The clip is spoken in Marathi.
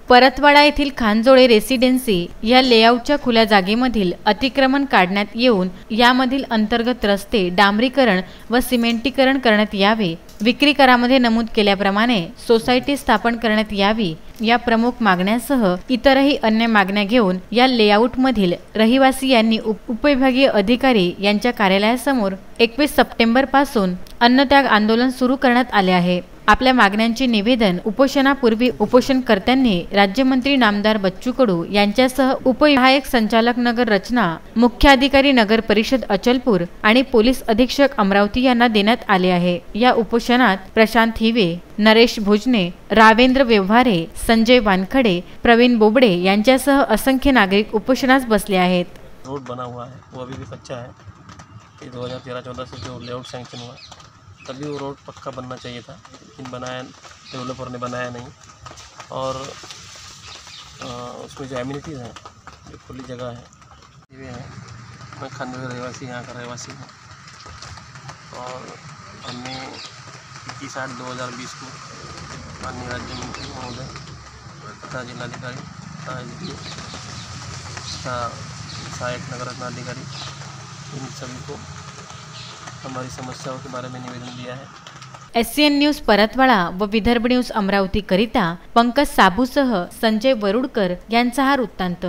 परतवाडा येथील खानजोळे रेसिडेन्सी या लेआउटच्या खुल्या जागेमधील अतिक्रमण काढण्यात येऊन यामधील अंतर्गत रस्ते डांबरीकरण व सिमेंटीकरण करण्यात यावे। विक्री करामध्ये नमूद केल्याप्रमाणे सोसायटी स्थापन करण्यात यावी या प्रमुख मागण्यासह इतरही अन्य मागण्या घेऊन या लेआउटमधील रहिवासी यांनी उपविभागीय अधिकारी यांच्या कार्यालयासमोर 21 सप्टेंबर पासून अन्नत्याग आंदोलन सुरू करण्यात आले आहे। आपल्या मागण्यांचे निवेदन उपोषणापूर्वी उपोषणकर्त्यांनी राज्यमंत्री नामदार बच्चू कडू यांच्यासह उपविभागीय संचालक नगर रचना, मुख्य अधिकारी नगर परिषद अचलपूर आणि पोलीस अधीक्षक अमरावती यांना देण्यात आले आहे। या उपोषणात प्रशांत हिवे, नरेश भोजने, रावेंद्र व्यवहारे, संजय वानखडे, प्रवीण बोबडे यांच्यासह असंख्य नागरिक उपोषणास बसले आहेत। रोड बना हुआ है वो अभी भी कच्चा है। ये 2013-14 से जो लेआउट सैंक्शन हुआ तभी वो रोड पक्का बनना चाहिए था, लेकिन बनाया डेवलपर ने बनाया नहीं। और उसमें जो एमिनिटीज़ हैं, जो खुली जगह है, ये है। मैं खानजोळे रहवासी यहाँ का रहवासी हूँ और हमने 21/8/2020 को माननीय राज्यमंत्री महोदय तथा जिलाधिकारी तथा सहायक नगर रत्नाधिकारी इन सभी को हमारी समस्याओं के बारे में निवेदन दिया है। SCN न्यूज परतवाडा व विदर्भ न्यूज अमरावती करिता पंकज साबूसह संजय वरुडकर यांचा हा वृत्तांत।